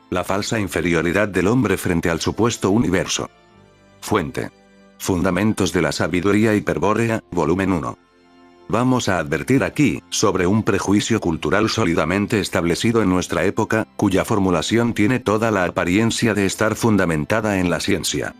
La falsa inferioridad del hombre frente al supuesto universo. Fuente. Fundamentos de la sabiduría hiperbórea, volumen 1. Vamos a advertir aquí, sobre un prejuicio cultural sólidamente establecido en nuestra época, cuya formulación tiene toda la apariencia de estar fundamentada en la ciencia.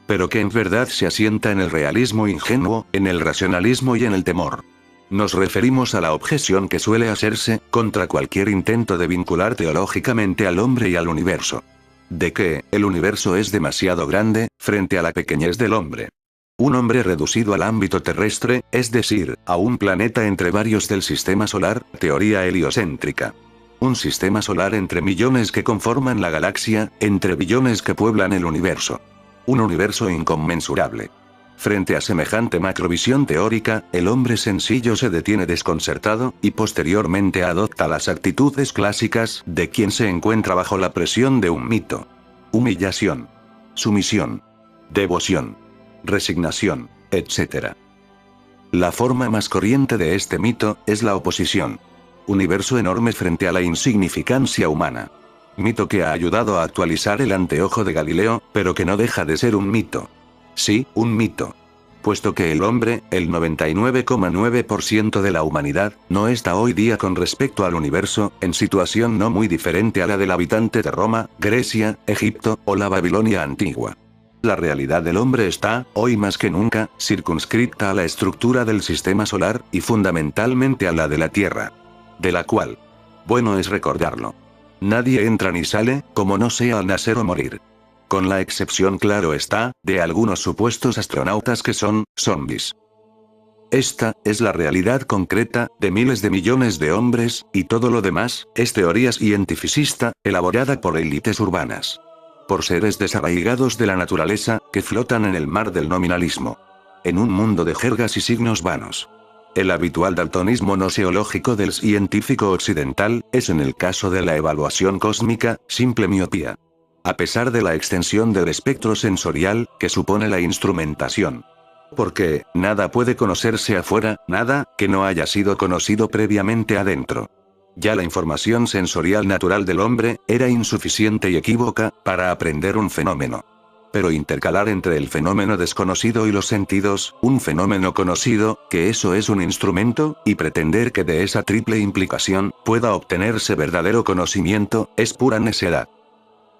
Pero que en verdad se asienta en el realismo ingenuo, en el racionalismo y en el temor. Nos referimos a la objeción que suele hacerse, contra cualquier intento de vincular teológicamente al hombre y al universo. De que, el universo es demasiado grande, frente a la pequeñez del hombre. Un hombre reducido al ámbito terrestre, es decir, a un planeta entre varios del sistema solar, teoría heliocéntrica. Un sistema solar entre millones que conforman la galaxia, entre billones que pueblan el universo. Un universo inconmensurable. Frente a semejante macrovisión teórica, el hombre sencillo se detiene desconcertado, y posteriormente adopta las actitudes clásicas de quien se encuentra bajo la presión de un mito. Humillación. Sumisión. Devoción. Resignación, etc. La forma más corriente de este mito es la oposición. Universo enorme frente a la insignificancia humana. Mito que ha ayudado a actualizar el anteojo de Galileo, pero que no deja de ser un mito. Sí, un mito. Puesto que el hombre, el 99,9% de la humanidad, no está hoy día con respecto al universo, en situación no muy diferente a la del habitante de Roma, Grecia, Egipto, o la Babilonia antigua. La realidad del hombre está, hoy más que nunca, circunscrita a la estructura del sistema solar, y fundamentalmente a la de la Tierra. De la cual, bueno es recordarlo, nadie entra ni sale, como no sea al nacer o morir. Con la excepción, claro está, de algunos supuestos astronautas que son zombies. Esta es la realidad concreta de miles de millones de hombres, y todo lo demás es teoría cientificista, elaborada por élites urbanas. Por seres desarraigados de la naturaleza, que flotan en el mar del nominalismo. En un mundo de jergas y signos vanos. El habitual daltonismo noseológico del científico occidental, es en el caso de la evaluación cósmica, simple miopía. A pesar de la extensión del espectro sensorial, que supone la instrumentación. Porque, nada puede conocerse afuera, nada, que no haya sido conocido previamente adentro. Ya la información sensorial natural del hombre, era insuficiente y equívoca, para aprender un fenómeno. Pero intercalar entre el fenómeno desconocido y los sentidos, un fenómeno conocido, que eso es un instrumento, y pretender que de esa triple implicación, pueda obtenerse verdadero conocimiento, es pura necedad.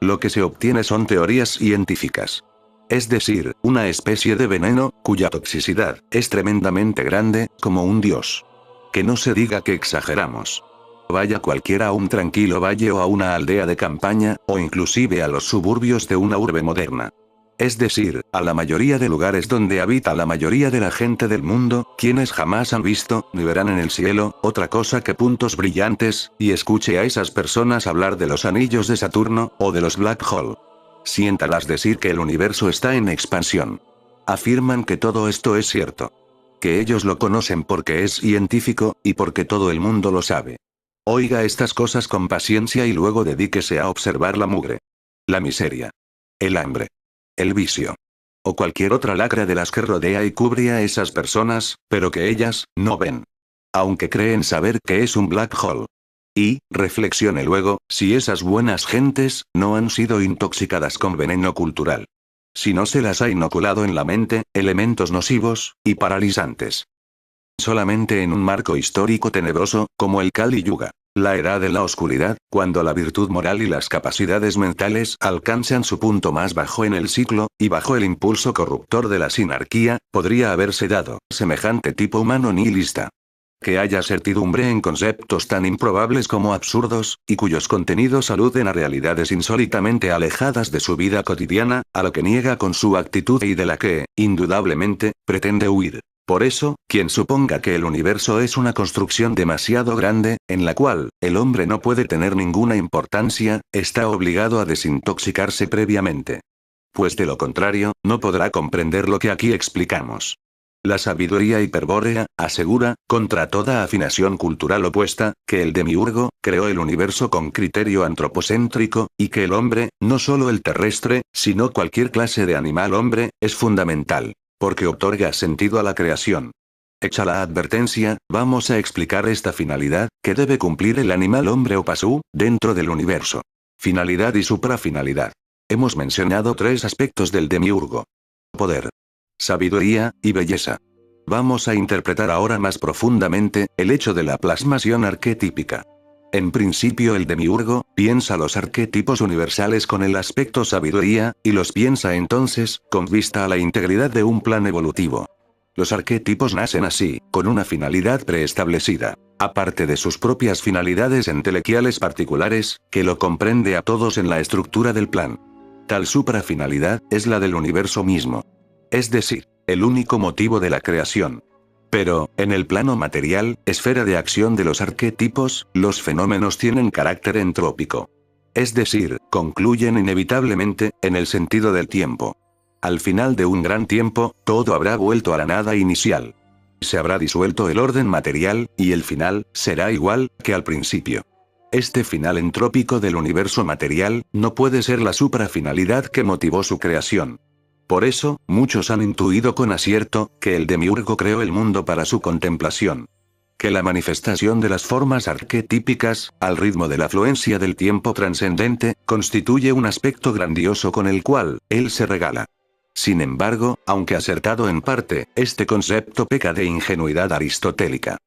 Lo que se obtiene son teorías científicas. Es decir, una especie de veneno, cuya toxicidad, es tremendamente grande, como un dios. Que no se diga que exageramos. Vaya cualquiera a un tranquilo valle o a una aldea de campaña, o inclusive a los suburbios de una urbe moderna. Es decir, a la mayoría de lugares donde habita la mayoría de la gente del mundo, quienes jamás han visto, ni verán en el cielo, otra cosa que puntos brillantes, y escuche a esas personas hablar de los anillos de Saturno, o de los black hole. Siéntalas decir que el universo está en expansión. Afirman que todo esto es cierto. Que ellos lo conocen porque es científico, y porque todo el mundo lo sabe. Oiga estas cosas con paciencia y luego dedíquese a observar la mugre. La miseria. El hambre. El vicio. O cualquier otra lacra de las que rodea y cubre a esas personas, pero que ellas, no ven. Aunque creen saber que es un black hole. Y, reflexione luego, si esas buenas gentes, no han sido intoxicadas con veneno cultural. Si no se las ha inoculado en la mente, elementos nocivos, y paralizantes. Solamente en un marco histórico tenebroso, como el Kali Yuga, la edad de la oscuridad, cuando la virtud moral y las capacidades mentales alcanzan su punto más bajo en el ciclo, y bajo el impulso corruptor de la sinarquía, podría haberse dado semejante tipo humano nihilista. Que haya certidumbre en conceptos tan improbables como absurdos, y cuyos contenidos aluden a realidades insólitamente alejadas de su vida cotidiana, a lo que niega con su actitud y de la que, indudablemente, pretende huir. Por eso, quien suponga que el universo es una construcción demasiado grande, en la cual, el hombre no puede tener ninguna importancia, está obligado a desintoxicarse previamente. Pues de lo contrario, no podrá comprender lo que aquí explicamos. La sabiduría hiperbórea, asegura, contra toda afinación cultural opuesta, que el demiurgo, creó el universo con criterio antropocéntrico, y que el hombre, no solo el terrestre, sino cualquier clase de animal hombre, es fundamental. Porque otorga sentido a la creación. Hecha la advertencia, vamos a explicar esta finalidad, que debe cumplir el animal hombre o pasú, dentro del universo. Finalidad y suprafinalidad. Hemos mencionado tres aspectos del demiurgo: poder, sabiduría y belleza. Vamos a interpretar ahora más profundamente el hecho de la plasmación arquetípica. En principio el demiurgo piensa los arquetipos universales con el aspecto sabiduría, y los piensa entonces con vista a la integridad de un plan evolutivo. Los arquetipos nacen así, con una finalidad preestablecida, aparte de sus propias finalidades entelequiales particulares, que lo comprende a todos en la estructura del plan. Tal suprafinalidad es la del universo mismo. Es decir, el único motivo de la creación. Pero, en el plano material, esfera de acción de los arquetipos, los fenómenos tienen carácter entrópico. Es decir, concluyen inevitablemente, en el sentido del tiempo. Al final de un gran tiempo, todo habrá vuelto a la nada inicial. Se habrá disuelto el orden material, y el final será igual que al principio. Este final entrópico del universo material no puede ser la suprafinalidad que motivó su creación. Por eso, muchos han intuido con acierto que el demiurgo creó el mundo para su contemplación. Que la manifestación de las formas arquetípicas, al ritmo de la fluencia del tiempo trascendente, constituye un aspecto grandioso con el cual él se regala. Sin embargo, aunque acertado en parte, este concepto peca de ingenuidad aristotélica.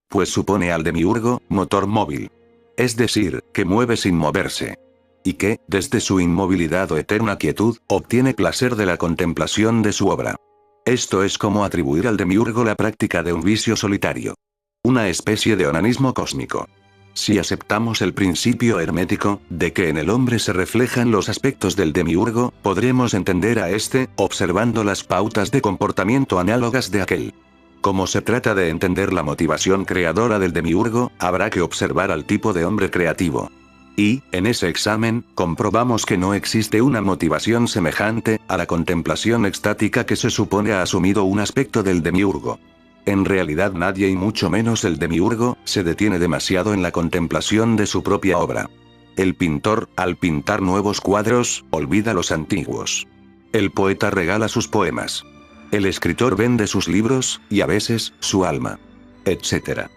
Pues supone al demiurgo motor móvil. Es decir, que mueve sin moverse. Y que, desde su inmovilidad o eterna quietud, obtiene placer de la contemplación de su obra. Esto es como atribuir al demiurgo la práctica de un vicio solitario. Una especie de onanismo cósmico. Si aceptamos el principio hermético, de que en el hombre se reflejan los aspectos del demiurgo, podremos entender a este, observando las pautas de comportamiento análogas de aquel. Como se trata de entender la motivación creadora del demiurgo, habrá que observar al tipo de hombre creativo. Y, en ese examen, comprobamos que no existe una motivación semejante a la contemplación extática que se supone ha asumido un aspecto del demiurgo. En realidad nadie y mucho menos el demiurgo, se detiene demasiado en la contemplación de su propia obra. El pintor, al pintar nuevos cuadros, olvida los antiguos. El poeta regala sus poemas. El escritor vende sus libros, y a veces, su alma. Etc.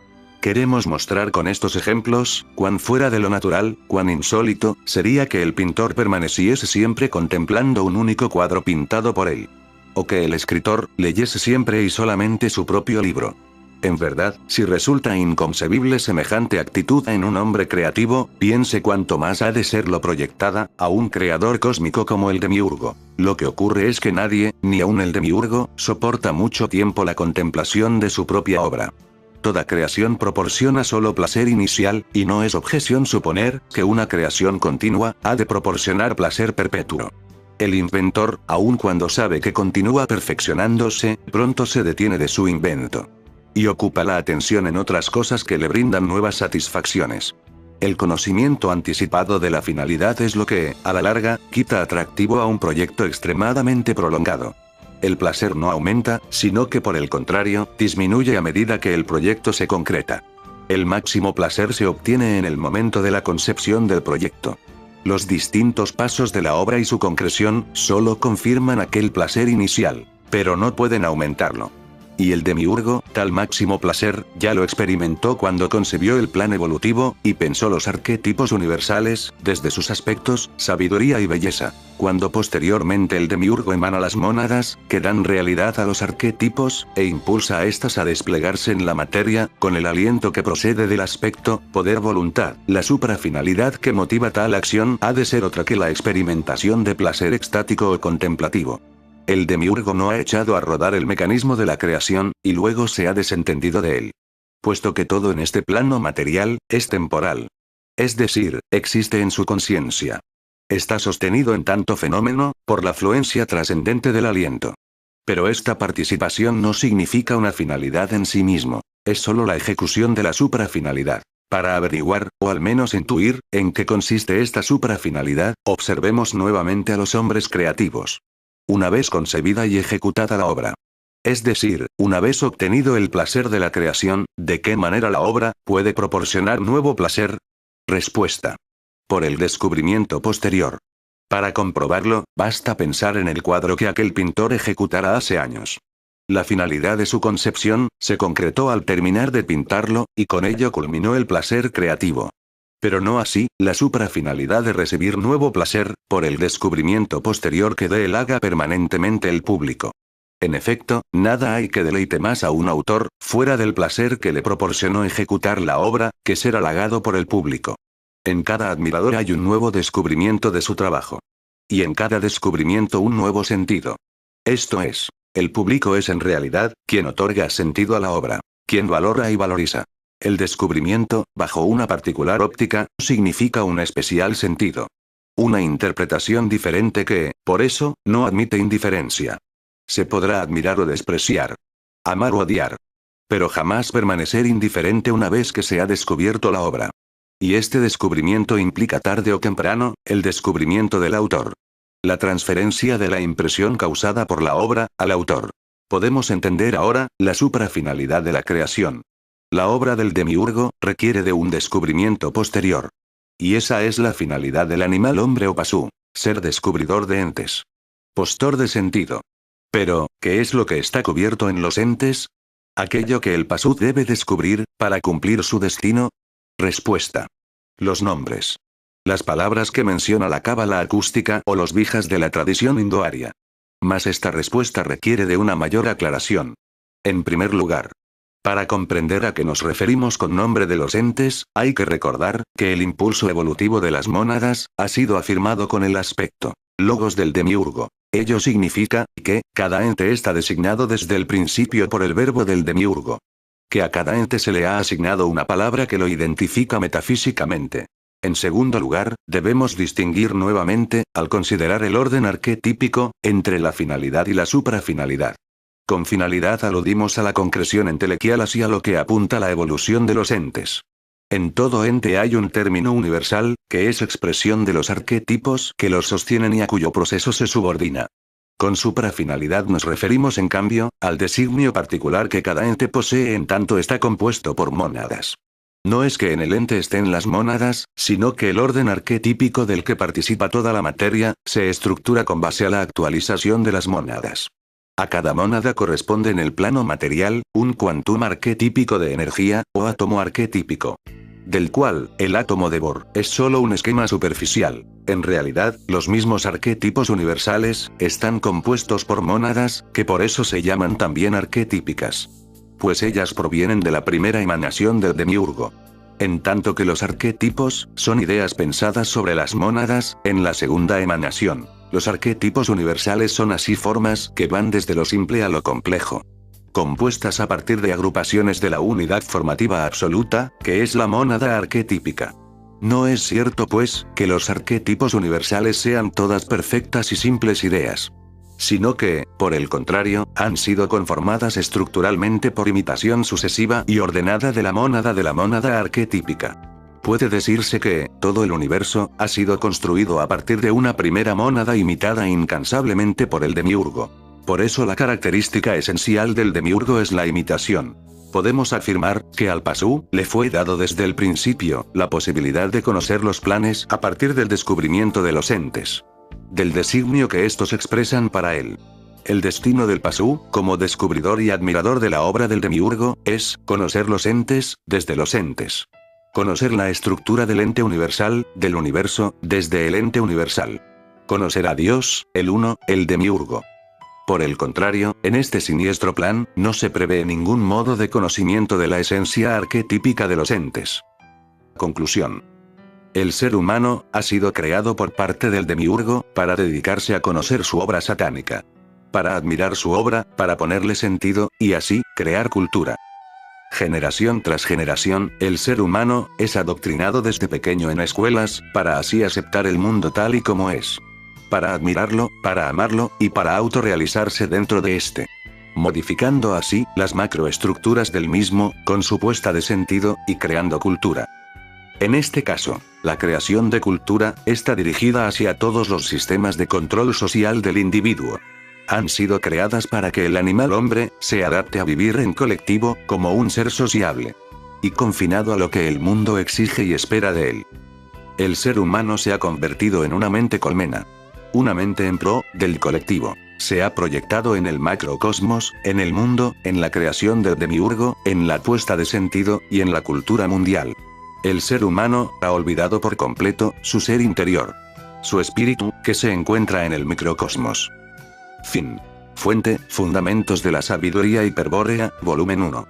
Queremos mostrar con estos ejemplos, cuán fuera de lo natural, cuán insólito, sería que el pintor permaneciese siempre contemplando un único cuadro pintado por él. O que el escritor leyese siempre y solamente su propio libro. En verdad, si resulta inconcebible semejante actitud en un hombre creativo, piense cuánto más ha de serlo proyectada a un creador cósmico como el demiurgo. Lo que ocurre es que nadie, ni aun el demiurgo, soporta mucho tiempo la contemplación de su propia obra. Toda creación proporciona solo placer inicial, y no es objeción suponer que una creación continua ha de proporcionar placer perpetuo. El inventor, aun cuando sabe que continúa perfeccionándose, pronto se detiene de su invento. Y ocupa la atención en otras cosas que le brindan nuevas satisfacciones. El conocimiento anticipado de la finalidad es lo que, a la larga, quita atractivo a un proyecto extremadamente prolongado. El placer no aumenta, sino que por el contrario, disminuye a medida que el proyecto se concreta. El máximo placer se obtiene en el momento de la concepción del proyecto. Los distintos pasos de la obra y su concreción, solo confirman aquel placer inicial, pero no pueden aumentarlo. Y el demiurgo, tal máximo placer, ya lo experimentó cuando concebió el plan evolutivo, y pensó los arquetipos universales, desde sus aspectos, sabiduría y belleza. Cuando posteriormente el demiurgo emana las mónadas, que dan realidad a los arquetipos, e impulsa a éstas a desplegarse en la materia, con el aliento que procede del aspecto, poder voluntad, la suprafinalidad que motiva tal acción ha de ser otra que la experimentación de placer extático o contemplativo. El demiurgo no ha echado a rodar el mecanismo de la creación, y luego se ha desentendido de él. Puesto que todo en este plano material, es temporal. Es decir, existe en su conciencia. Está sostenido en tanto fenómeno, por la fluencia trascendente del aliento. Pero esta participación no significa una finalidad en sí mismo, es solo la ejecución de la suprafinalidad. Para averiguar, o al menos intuir, en qué consiste esta suprafinalidad, observemos nuevamente a los hombres creativos. Una vez concebida y ejecutada la obra. Es decir, una vez obtenido el placer de la creación, ¿de qué manera la obra puede proporcionar nuevo placer? Respuesta. Por el descubrimiento posterior. Para comprobarlo, basta pensar en el cuadro que aquel pintor ejecutara hace años. La finalidad de su concepción, se concretó al terminar de pintarlo, y con ello culminó el placer creativo. Pero no así, la suprafinalidad de recibir nuevo placer, por el descubrimiento posterior que de él haga permanentemente el público. En efecto, nada hay que deleite más a un autor, fuera del placer que le proporcionó ejecutar la obra, que ser halagado por el público. En cada admirador hay un nuevo descubrimiento de su trabajo. Y en cada descubrimiento un nuevo sentido. Esto es, el público es en realidad, quien otorga sentido a la obra, quien valora y valoriza. El descubrimiento, bajo una particular óptica, significa un especial sentido. Una interpretación diferente que, por eso, no admite indiferencia. Se podrá admirar o despreciar. Amar o odiar. Pero jamás permanecer indiferente una vez que se ha descubierto la obra. Y este descubrimiento implica tarde o temprano, el descubrimiento del autor. La transferencia de la impresión causada por la obra, al autor. Podemos entender ahora, la suprafinalidad de la creación. La obra del demiurgo, requiere de un descubrimiento posterior. Y esa es la finalidad del animal hombre o pasú, ser descubridor de entes. Postor de sentido. Pero, ¿qué es lo que está cubierto en los entes? ¿Aquello que el pasú debe descubrir, para cumplir su destino? Respuesta. Los nombres. Las palabras que menciona la cábala acústica o los vijas de la tradición indoaria. Mas esta respuesta requiere de una mayor aclaración. En primer lugar, para comprender a qué nos referimos con nombre de los entes, hay que recordar, que el impulso evolutivo de las mónadas, ha sido afirmado con el aspecto, logos del demiurgo. Ello significa, que, cada ente está designado desde el principio por el verbo del demiurgo. Que a cada ente se le ha asignado una palabra que lo identifica metafísicamente. En segundo lugar, debemos distinguir nuevamente, al considerar el orden arquetípico, entre la finalidad y la suprafinalidad. Con finalidad aludimos a la concreción entelequial así a lo que apunta la evolución de los entes. En todo ente hay un término universal, que es expresión de los arquetipos que los sostienen y a cuyo proceso se subordina. Con suprafinalidad nos referimos en cambio, al designio particular que cada ente posee en tanto está compuesto por mónadas. No es que en el ente estén las mónadas, sino que el orden arquetípico del que participa toda la materia, se estructura con base a la actualización de las mónadas. A cada mónada corresponde en el plano material, un quantum arquetípico de energía, o átomo arquetípico. Del cual, el átomo de Bohr, es solo un esquema superficial. En realidad, los mismos arquetipos universales, están compuestos por mónadas, que por eso se llaman también arquetípicas. Pues ellas provienen de la primera emanación del demiurgo. En tanto que los arquetipos, son ideas pensadas sobre las mónadas, en la segunda emanación. Los arquetipos universales son así formas que van desde lo simple a lo complejo. Compuestas a partir de agrupaciones de la unidad formativa absoluta, que es la mónada arquetípica. No es cierto pues, que los arquetipos universales sean todas perfectas y simples ideas. Sino que, por el contrario, han sido conformadas estructuralmente por imitación sucesiva y ordenada de la mónada arquetípica. Puede decirse que, todo el universo, ha sido construido a partir de una primera mónada imitada incansablemente por el demiurgo. Por eso la característica esencial del demiurgo es la imitación. Podemos afirmar, que al pasú, le fue dado desde el principio, la posibilidad de conocer los planes a partir del descubrimiento de los entes. Del designio que estos expresan para él. El destino del pasú, como descubridor y admirador de la obra del demiurgo, es, conocer los entes, desde los entes. Conocer la estructura del ente universal, del universo, desde el ente universal. Conocer a Dios, el uno, el demiurgo. Por el contrario, en este siniestro plan, no se prevé ningún modo de conocimiento de la esencia arquetípica de los entes. Conclusión. El ser humano, ha sido creado por parte del demiurgo, para dedicarse a conocer su obra satánica. Para admirar su obra, para ponerle sentido, y así, crear cultura. Generación tras generación, el ser humano, es adoctrinado desde pequeño en escuelas, para así aceptar el mundo tal y como es. Para admirarlo, para amarlo, y para autorrealizarse dentro de este. Modificando así, las macroestructuras del mismo, con su puesta de sentido, y creando cultura. En este caso, la creación de cultura, está dirigida hacia todos los sistemas de control social del individuo. Han sido creadas para que el animal hombre, se adapte a vivir en colectivo, como un ser sociable. Y confinado a lo que el mundo exige y espera de él. El ser humano se ha convertido en una mente colmena. Una mente en pro, del colectivo. Se ha proyectado en el macrocosmos, en el mundo, en la creación del demiurgo, en la puesta de sentido, y en la cultura mundial. El ser humano ha olvidado por completo su ser interior. Su espíritu, que se encuentra en el microcosmos. Fin. Fuente, Fundamentos de la Sabiduría Hiperbórea, volumen 1.